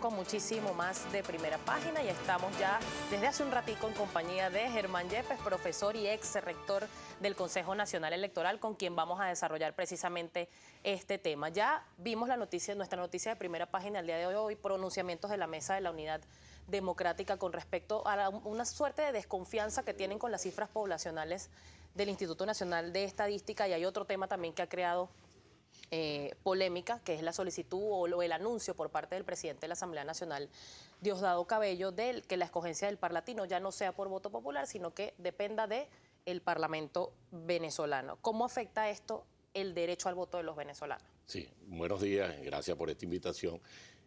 Con muchísimo más de Primera Página y estamos ya desde hace un ratico en compañía de Germán Yepes, profesor y ex rector del Consejo Nacional Electoral, con quien vamos a desarrollar precisamente este tema. Ya vimos la noticia, nuestra noticia de Primera Página el día de hoy, pronunciamientos de la Mesa de la Unidad Democrática con respecto a una suerte de desconfianza que tienen con las cifras poblacionales del Instituto Nacional de Estadística, y hay otro tema también que ha creado polémica, que es la solicitud o el anuncio por parte del presidente de la Asamblea Nacional, Diosdado Cabello, de que la escogencia del Parlatino ya no sea por voto popular, sino que dependa del Parlamento venezolano. ¿Cómo afecta esto el derecho al voto de los venezolanos? Sí, buenos días, gracias por esta invitación.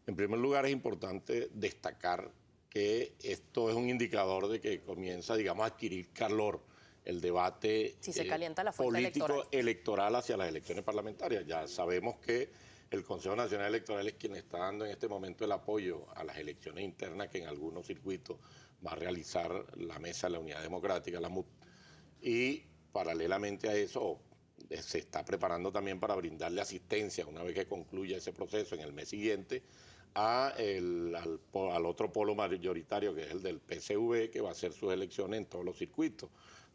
En primer lugar, es importante destacar que esto es un indicador de que comienza, digamos, a adquirir calor el debate si se calienta la fuente político-electoral hacia las elecciones parlamentarias. Ya sabemos que el Consejo Nacional Electoral es quien está dando en este momento el apoyo a las elecciones internas que en algunos circuitos va a realizar la Mesa de la Unidad Democrática, la MUD. Y paralelamente a eso se está preparando también para brindarle asistencia una vez que concluya ese proceso en el mes siguiente al otro polo mayoritario, que es el del PCV, que va a hacer sus elecciones en todos los circuitos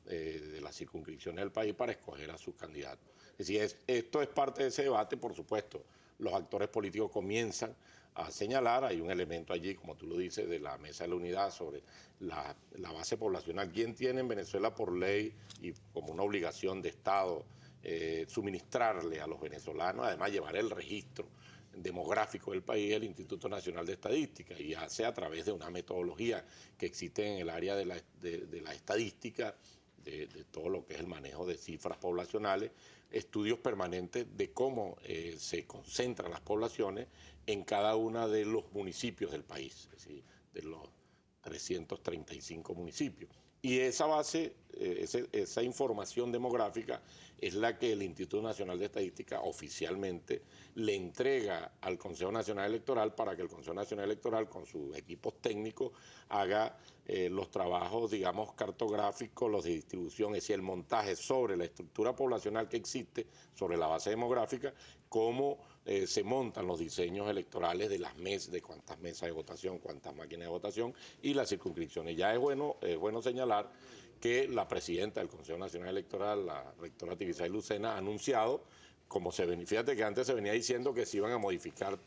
de las circunscripciones del país para escoger a sus candidatos. Es decir, esto es parte de ese debate. Por supuesto, los actores políticos comienzan a señalar, hay un elemento allí, como tú lo dices, de la Mesa de la Unidad sobre la base poblacional. ¿Quién tiene en Venezuela por ley y como una obligación de Estado suministrarle a los venezolanos, además llevar el registro demográfico del país, el Instituto Nacional de Estadística, y hace a través de una metodología que existe en el área de la estadística, de todo lo que es el manejo de cifras poblacionales, estudios permanentes de cómo se concentran las poblaciones en cada uno de los municipios del país, es decir, de los 335 municipios. Y esa base, esa información demográfica es la que el Instituto Nacional de Estadística oficialmente le entrega al Consejo Nacional Electoral para que el Consejo Nacional Electoral con sus equipos técnicos haga los trabajos, digamos, cartográficos, los de distribución, es decir, el montaje sobre la estructura poblacional que existe, sobre la base demográfica, cómo se montan los diseños electorales de las mesas, de cuántas mesas de votación, cuántas máquinas de votación y las circunscripciones. Ya es bueno señalar que la presidenta del Consejo Nacional Electoral, la rectora Tibisay Lucena, ha anunciado, fíjate que antes se venía diciendo que se iban a modificar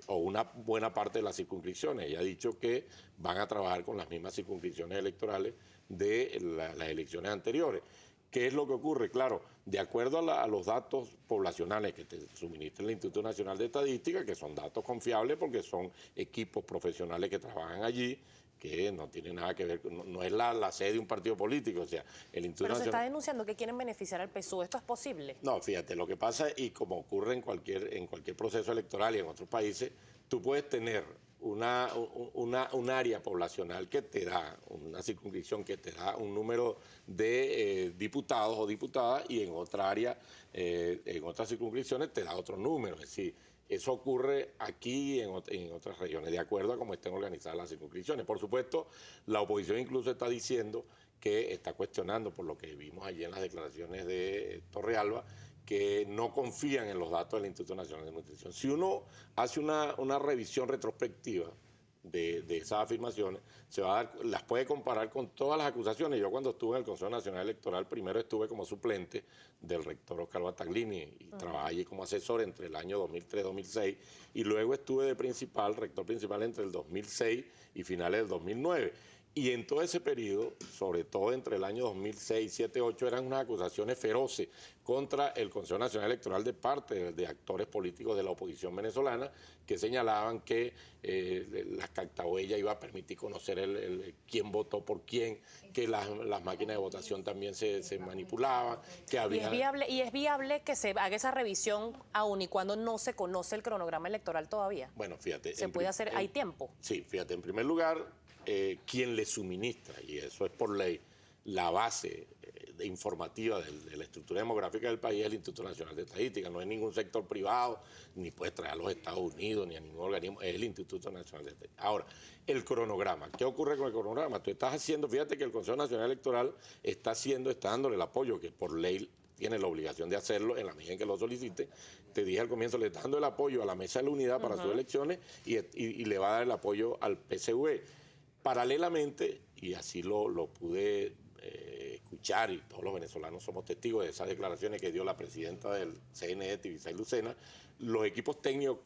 una buena parte de las circunscripciones. Ella ha dicho que van a trabajar con las mismas circunscripciones electorales de las elecciones anteriores. ¿Qué es lo que ocurre? Claro, de acuerdo a los datos poblacionales que te suministra el Instituto Nacional de Estadística, que son datos confiables porque son equipos profesionales que trabajan allí, que no tiene nada que ver, no es la sede de un partido político, o sea, el Instituto Pero Nacional... se está denunciando que quieren beneficiar al PSUV, ¿esto es posible? No, fíjate, lo que pasa, y como ocurre en cualquier proceso electoral y en otros países, tú puedes tener un área poblacional que te da, una circunscripción que te da un número de diputados o diputadas, y en otra área, en otras circunscripciones te da otro número, es decir, eso ocurre aquí y en otras regiones, de acuerdo a cómo estén organizadas las circunscripciones. Por supuesto, la oposición incluso está diciendo que está cuestionando, por lo que vimos allí en las declaraciones de Torrealba, que no confían en los datos del Instituto Nacional de Nutrición. Si uno hace una revisión retrospectiva de esas afirmaciones, las puede comparar con todas las acusaciones. Yo cuando estuve en el Consejo Nacional Electoral, primero estuve como suplente del rector Oscar Battaglini y trabajé allí como asesor entre el año 2003-2006, y luego estuve de rector principal entre el 2006 y finales del 2009. Y en todo ese periodo, sobre todo entre el año 2006, 2007, 2008, eran unas acusaciones feroces contra el Consejo Nacional Electoral de parte de actores políticos de la oposición venezolana que señalaban que la cactahuella iba a permitir conocer quién votó por quién, que las máquinas de votación también se manipulaban, que había... ¿Y es viable que se haga esa revisión aun y cuando no se conoce el cronograma electoral todavía? Bueno, fíjate... ¿Se puede hacer? ¿Hay tiempo? Sí, fíjate, en primer lugar, quien le suministra, y eso es por ley, la base informativa de la estructura demográfica del país es el Instituto Nacional de Estadística. No es ningún sector privado, ni puede traer a los Estados Unidos, ni a ningún organismo, es el Instituto Nacional de Estadística. Ahora, el cronograma. ¿Qué ocurre con el cronograma? Tú estás haciendo, fíjate que el Consejo Nacional Electoral está dándole el apoyo que por ley tiene la obligación de hacerlo en la medida en que lo solicite. Te dije al comienzo, le está dando el apoyo a la Mesa de la Unidad para sus elecciones y le va a dar el apoyo al PCV. Paralelamente, y así lo pude escuchar, y todos los venezolanos somos testigos de esas declaraciones que dio la presidenta del CNE, Tibisay Lucena, los equipos técnicos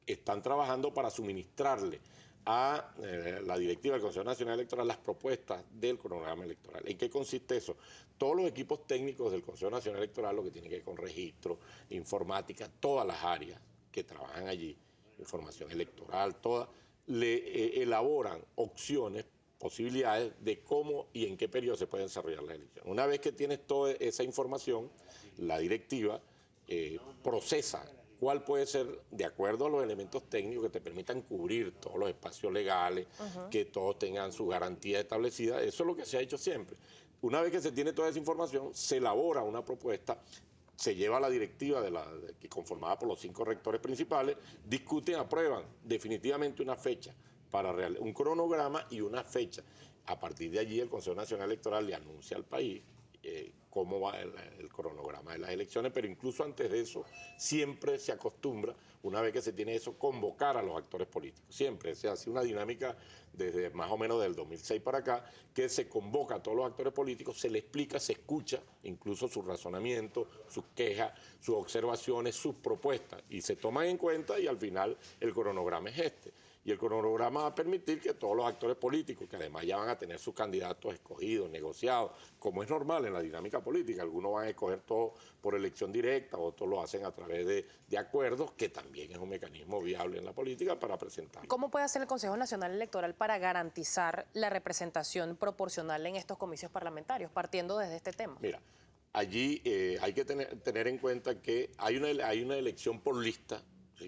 están trabajando para suministrarle a la directiva del Consejo Nacional Electoral las propuestas del cronograma electoral. ¿En qué consiste eso? Todos los equipos técnicos del Consejo Nacional Electoral, lo que tiene que ver con registro, informática, todas las áreas que trabajan allí, información electoral, todas, le elaboran opciones, posibilidades de cómo y en qué periodo se pueden desarrollar las elecciones. Una vez que tienes toda esa información, la directiva procesa cuál puede ser, de acuerdo a los elementos técnicos que te permitan cubrir todos los espacios legales, que todos tengan su garantía establecida. Eso es lo que se ha hecho siempre. Una vez que se tiene toda esa información, se elabora una propuesta, se lleva a la directiva que conformada por los 5 rectores principales, discuten, aprueban definitivamente una fecha para un cronograma y una fecha. A partir de allí el Consejo Nacional Electoral le anuncia al país cómo va el cronograma de las elecciones, pero incluso antes de eso siempre se acostumbra, una vez que se tiene eso, convocar a los actores políticos. Siempre se hace una dinámica desde más o menos del 2006 para acá, que se convoca a todos los actores políticos, se les explica, se escucha incluso sus razonamientos, sus quejas, sus observaciones, sus propuestas, y se toman en cuenta y al final el cronograma es este. Y el cronograma va a permitir que todos los actores políticos, que además ya van a tener sus candidatos escogidos, negociados, como es normal en la dinámica política, algunos van a escoger todo por elección directa, otros lo hacen a través de acuerdos, que también es un mecanismo viable en la política para presentar. ¿Cómo puede hacer el Consejo Nacional Electoral para garantizar la representación proporcional en estos comicios parlamentarios, partiendo desde este tema? Mira, allí hay que tener en cuenta que hay una elección por lista,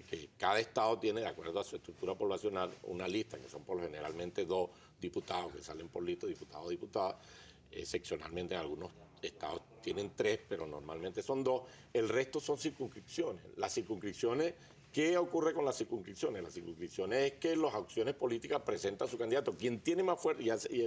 que cada estado tiene, de acuerdo a su estructura poblacional, una lista, que son por lo generalmente 2 diputados que salen por lista, diputados o diputadas. Excepcionalmente en algunos estados tienen 3, pero normalmente son 2. El resto son circunscripciones. Las circunscripciones, ¿qué ocurre con las circunscripciones? Las circunscripciones es que las opciones políticas presentan a su candidato. Quien tiene más fuerza, y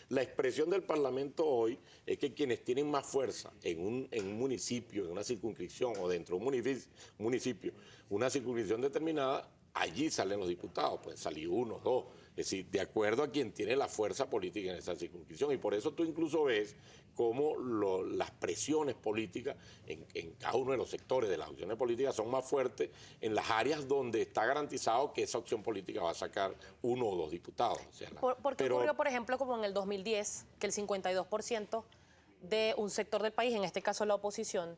la expresión del Parlamento hoy es que quienes tienen más fuerza en un municipio, en una circunscripción o dentro de un municipio, una circunscripción determinada, allí salen los diputados, pueden salir 1, 2. Es decir, de acuerdo a quien tiene la fuerza política en esa circunscripción. Y por eso tú incluso ves cómo las presiones políticas en cada uno de los sectores de las opciones políticas son más fuertes en las áreas donde está garantizado que esa opción política va a sacar 1 o 2 diputados. O sea, ¿Por qué ocurrió, por ejemplo, como en el 2010, que el 52% de un sector del país, en este caso la oposición,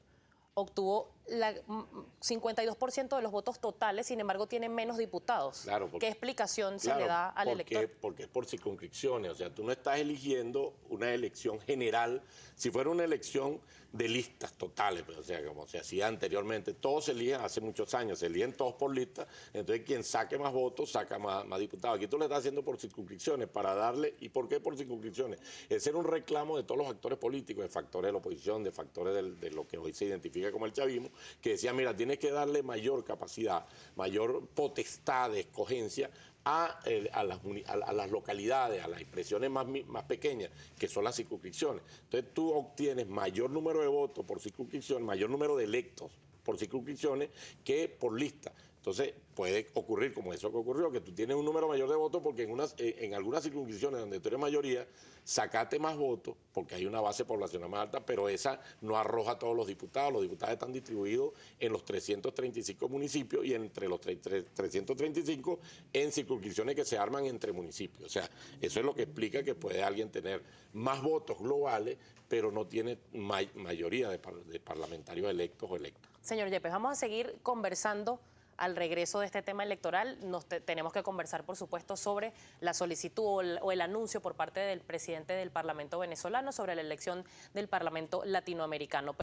obtuvo 52% de los votos totales, sin embargo tiene menos diputados? Claro, ¿Qué explicación se le da al elector? Porque es por circunscripciones, o sea, tú no estás eligiendo una elección general. Si fuera una elección de listas totales, pues, o sea, como se hacía anteriormente, todos se eligen, hace muchos años, se eligen todos por lista, entonces quien saque más votos saca más diputados. Aquí tú le estás haciendo por circunscripciones para darle. ¿Y por qué por circunscripciones? Ese era un reclamo de todos los actores políticos, de factores de la oposición, de factores de lo que hoy se identifica como el chavismo, que decía, mira, tienes que darle mayor capacidad, mayor potestad de escogencia a las localidades, a las expresiones más pequeñas, que son las circunscripciones. Entonces tú obtienes mayor número de votos por circunscripción, mayor número de electos por circunscripciones que por lista. Entonces puede ocurrir como eso que ocurrió, que tú tienes un número mayor de votos porque en algunas circunscripciones donde tú eres mayoría, sacaste más votos porque hay una base poblacional más alta, pero esa no arroja a todos los diputados. Los diputados están distribuidos en los 335 municipios y entre los 335 en circunscripciones que se arman entre municipios. O sea, eso es lo que explica que puede alguien tener más votos globales, pero no tiene mayoría de parlamentarios electos o electas. Señor Yepes, vamos a seguir conversando al regreso de este tema electoral. Tenemos que conversar, por supuesto, sobre la solicitud o el anuncio por parte del presidente del Parlamento venezolano sobre la elección del Parlamento latinoamericano.